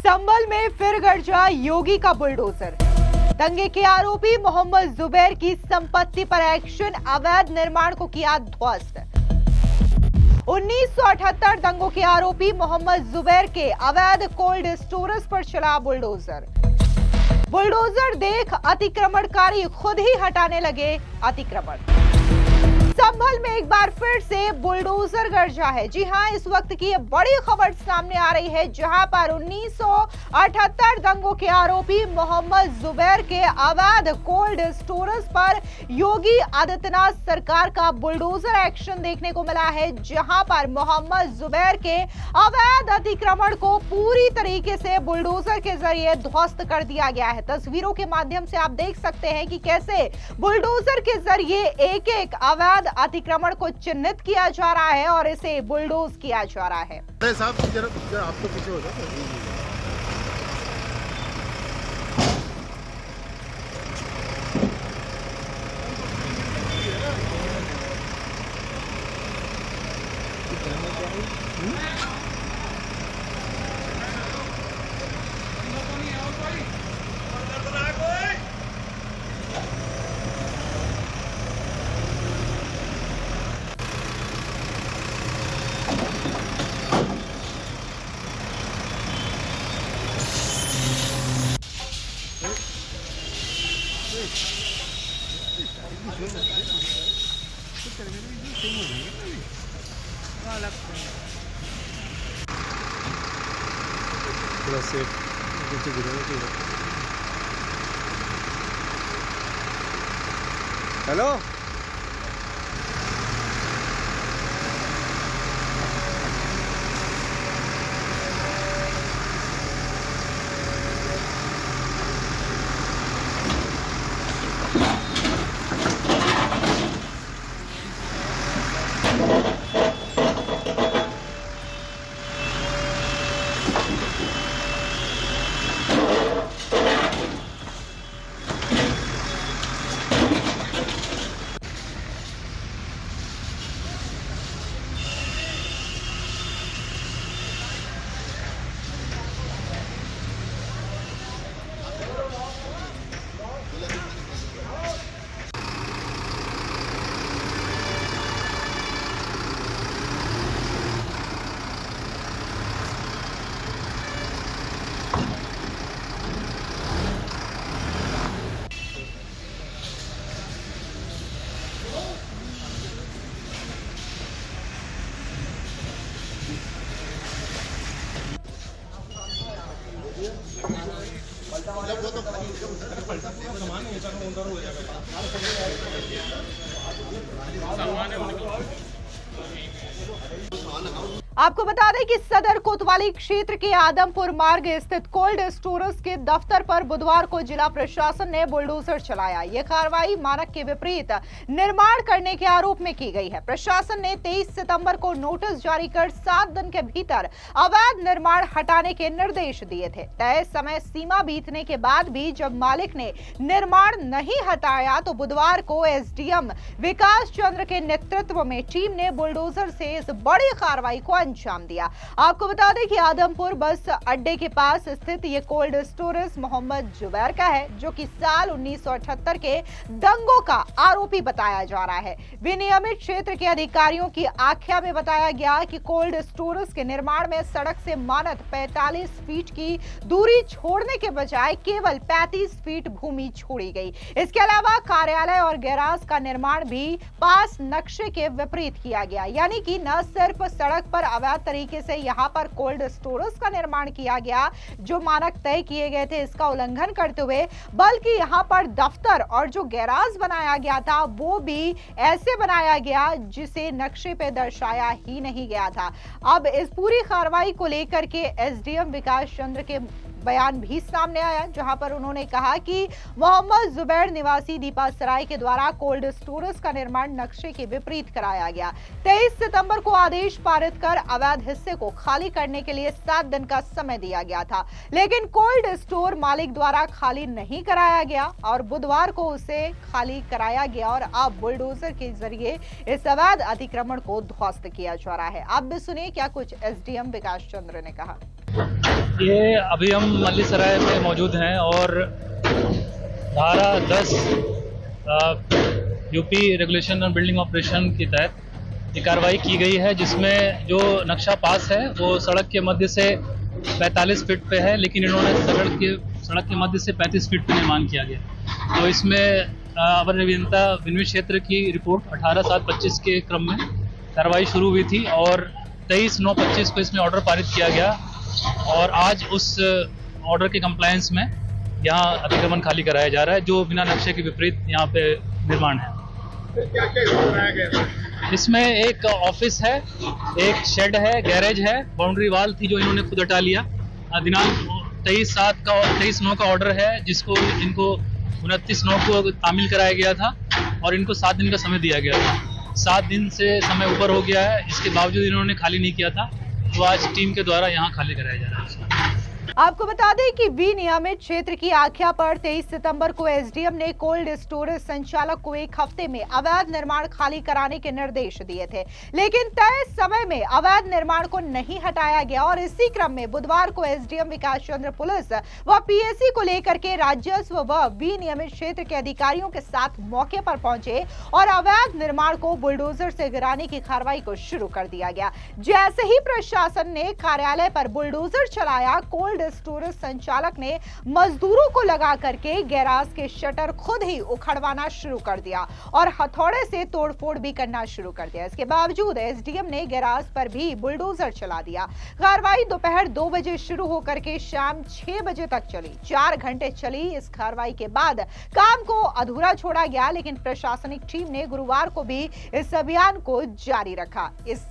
संभल में फिर गरजा योगी का बुलडोजर। दंगे के आरोपी मोहम्मद जुबैर की संपत्ति पर एक्शन, अवैध निर्माण को किया ध्वस्त। 1978 दंगों के आरोपी मोहम्मद जुबैर के अवैध कोल्ड स्टोरेज पर चला बुलडोजर। बुलडोजर देख अतिक्रमणकारी खुद ही हटाने लगे अतिक्रमण। संभल में एक बार फिर से बुलडोजर गरजा है। जी हां, इस वक्त की ये बड़ी खबर सामने आ रही है, जहां पर 1978 दंगों के आरोपी मोहम्मद जुबैर के अवैध कोल्ड स्टोरेज पर योगी आदित्यनाथ सरकार का बुलडोजर एक्शन देखने को मिला है, जहां पर मोहम्मद जुबैर के अवैध अतिक्रमण को पूरी तरीके से बुलडोजर के जरिए ध्वस्त कर दिया गया है। तस्वीरों के माध्यम से आप देख सकते हैं कि कैसे बुलडोजर के जरिए एक एक अवैध अतिक्रमण को चिन्हित किया जा रहा है और इसे बुलडोज किया जा रहा है। साहब जरा आप तो पीछे हो जाओ। थोड़ा सेफ नीचे गिरेगा चाहिए। हेलो आपको बता दें कि सदर कोतवाली क्षेत्र के आदमपुर मार्ग स्थित कोल्ड स्टोरेज के दफ्तर पर बुधवार को जिला प्रशासन ने बुलडोजर चलाया। यह कार्रवाई मानक के विपरीत निर्माण करने के आरोप में की गई है। प्रशासन ने 23 सितंबर को नोटिस जारी कर 7 दिन के भीतर अवैध निर्माण हटाने के निर्देश दिए थे। तय समय सीमा बीतने के बाद भी जब मालिक ने निर्माण नहीं हटाया तो बुधवार को एसडीएम विकास चंद्र के नेतृत्व में टीम ने बुलडोजर से इस बड़ी कार्रवाई को अंजाम दिया। आपको बता दें कि आदमपुर बस अड्डे के पास स्थित ये कोल्ड स्टोरेज मोहम्मद जुबैर का है, जो कि साल 1978 के दंगों का आरोपी बताया जा रहा है। विनियमित क्षेत्र के अधिकारियों की आख्या में बताया गया कि कोल्ड स्टोरेज के निर्माण में सड़क से मानक 45 फीट की दूरी छोड़ने के बजाय केवल 35 फीट भूमि छोड़ी गई। इसके अलावा कार्यालय और गैराज का निर्माण भी पास नक्शे के विपरीत किया गया, यानी कि न सिर्फ सड़क पर अवैध तरीके से यहां पर कोल्ड स्टोरेज का निर्माण किया गया जो मानक तय किए गए थे, इसका उल्लंघन करते हुए, बल्कि यहां पर दफ्तर और जो गैराज बनाया गया था वो भी ऐसे बनाया गया जिसे नक्शे पे दर्शाया ही नहीं गया था। अब इस पूरी कार्रवाई को लेकर के एसडीएम विकास चंद्र के बयान भी सामने आया, जहां पर उन्होंने कहा कि मोहम्मद जुबैर निवासी दीपा सराय के द्वारा कोल्ड स्टोरेज का निर्माण नक्शे के विपरीत कराया गया। 23 सितंबर को आदेश पारित कर अवैध हिस्से को खाली करने के लिए 7 दिन का समय दिया गया था, लेकिन कोल्ड स्टोर मालिक द्वारा खाली नहीं कराया गया और बुधवार को उसे खाली कराया गया और अब बुलडोजर के जरिए इस अवैध अतिक्रमण को ध्वस्त किया जा रहा है। आप भी सुनिए क्या कुछ एसडीएम विकास चंद्र ने कहा। ये अभी हम मल्लीसराय में मौजूद हैं और धारा 10 यूपी रेगुलेशन और बिल्डिंग ऑपरेशन के तहत ये कार्रवाई की गई है, जिसमें जो नक्शा पास है वो सड़क के मध्य से 45 फीट पे है, लेकिन इन्होंने सड़क के मध्य से 35 फीट पे निर्माण किया गया। तो इसमें अवर अभियंता विन्वी क्षेत्र की रिपोर्ट 18/7/25 के क्रम में कार्रवाई शुरू हुई थी और 23/9/25 को इसमें ऑर्डर पारित किया गया और आज उस ऑर्डर के कंप्लायंस में यहाँ अतिक्रमण खाली कराया जा रहा है, जो बिना नक्शे के विपरीत यहाँ पे निर्माण है। इसमें एक ऑफिस है, एक शेड है, गैरेज है, बाउंड्री वाल थी जो इन्होंने खुद हटा लिया। दिनांक 23/9 का ऑर्डर है, इनको 29/9 को तामील कराया गया था और इनको 7 दिन का समय दिया गया था। 7 दिन से समय ऊपर हो गया है, इसके बावजूद इन्होंने खाली नहीं किया था, तो आज टीम के द्वारा यहाँ खाली कराया जा रहा है। आपको बता दें कि विनियमित क्षेत्र की आख्या पर 23 सितंबर को एसडीएम ने कोल्ड स्टोरेज संचालक को 1 हफ्ते में अवैध निर्माण खाली कराने के निर्देश दिए थे, लेकिन तय समय में अवैध निर्माण को नहीं हटाया गया और इसी क्रम में बुधवार को एसडीएम विकास चंद्र पुलिस व पीएससी को लेकर के राजस्व व विनियमित क्षेत्र के अधिकारियों के साथ मौके पर पहुंचे और अवैध निर्माण को बुलडोजर से गिराने की कार्रवाई को शुरू कर दिया गया। जैसे ही प्रशासन ने कार्यालय पर बुलडोजर चलाया, कोल्ड स्टोरेज संचालक ने मजदूरों को लगा करके गैराज के शटर खुद ही उखड़वाना शुरू कर दिया और हथौड़े से तोड़फोड़ भी करना शुरू कर दिया। इसके बावजूद एसडीएम ने गैराज पर भी बुलडोजर चला दिया। कार्रवाई दोपहर 2 बजे शुरू होकर के शाम 6 बजे तक चली। 4 घंटे चली इस कार्रवाई के बाद काम को अधूरा छोड़ा गया, लेकिन प्रशासनिक टीम ने गुरुवार को भी इस अभियान को जारी रखा। इस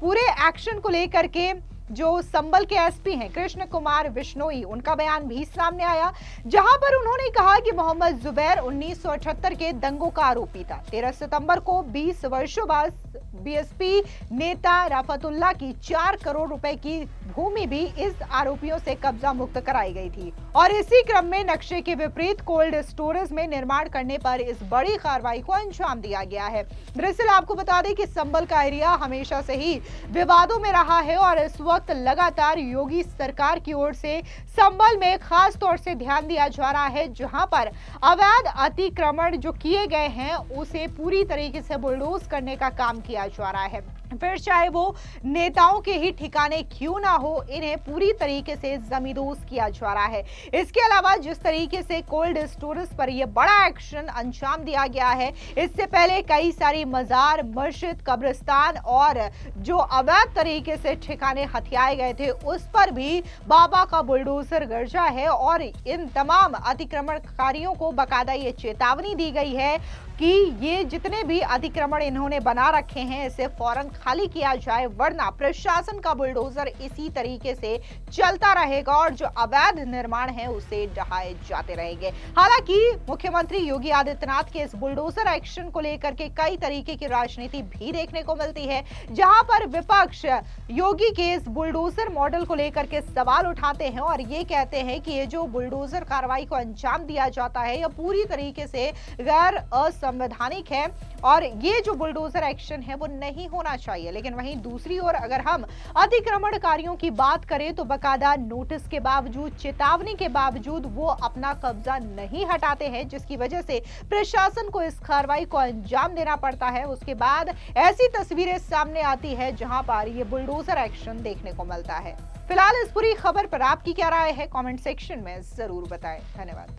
पूरे एक्शन को लेकर के जो संबल के एसपी हैं कृष्ण कुमार बिश्नोई, उनका बयान भी सामने आया, जहां पर उन्होंने कहा कि मोहम्मद जुबैर 1978 के दंगों का आरोपी था। 13 सितंबर को 20 वर्षों बाद बीएसपी नेता रफतुल्ला की 4 करोड़ रुपए की भूमि भी इस आरोपियों से कब्जा मुक्त कराई गई थी और इसी क्रम में नक्शे के विपरीत कोल्ड स्टोरेज में निर्माण करने पर इस बड़ी कार्रवाई को अंजाम दिया गया है। दरअसल आपको बता दें कि संबल का एरिया हमेशा से ही विवादों में रहा है और इस वक्त लगातार योगी सरकार की ओर से संबल में खास तौर से ध्यान दिया जा रहा है, जहां पर अवैध अतिक्रमण जो किए गए हैं उसे पूरी तरीके से बुलडोज करने का काम किया जा रहा है। फिर चाहे वो नेताओं के ही ठिकाने क्यों ना हो, इन्हें पूरी तरीके से जमींदोज किया जा रहा है। इसके अलावा जिस तरीके से कोल्ड स्टोरेज पर यह बड़ा एक्शन अंजाम दिया गया है, इससे पहले कई सारी मजार, मस्जिद, कब्रिस्तान और जो अवैध तरीके से ठिकाने हथियाए गए थे उस पर भी बाबा का बुलडोजर गरजा है और इन तमाम अतिक्रमणकारियों को बाकायदा ये चेतावनी दी गई है कि ये जितने भी अतिक्रमण इन्होंने बना रखे हैं इसे फौरन खाली किया जाए, वरना प्रशासन का बुलडोजर इसी तरीके से चलता रहेगा और जो अवैध निर्माण है उसे ढहाए जाते रहेंगे। हालांकि मुख्यमंत्री योगी आदित्यनाथ के इस बुलडोजर एक्शन को लेकर के कई तरीके की राजनीति भी देखने को मिलती है, जहां पर विपक्ष योगी के इस बुलडोजर मॉडल को लेकर के सवाल उठाते हैं और ये कहते हैं कि ये जो बुलडोजर कार्रवाई को अंजाम दिया जाता है यह पूरी तरीके से गैर असंवैधानिक है और ये जो बुलडोजर एक्शन है वो नहीं होना चाहिए। लेकिन वहीं दूसरी ओर अगर हम अतिक्रमणकारियों की बात करें तो बाकायदा नोटिस के बावजूद, चेतावनी के बावजूद वो अपना कब्जा नहीं हटाते हैं, जिसकी वजह से प्रशासन को इस कार्रवाई को अंजाम देना पड़ता है। उसके बाद ऐसी तस्वीरें सामने आती है जहां पर ये बुलडोजर एक्शन देखने को मिलता है। फिलहाल इस पूरी खबर पर आपकी क्या राय है, कमेंट सेक्शन में जरूर बताएं। धन्यवाद।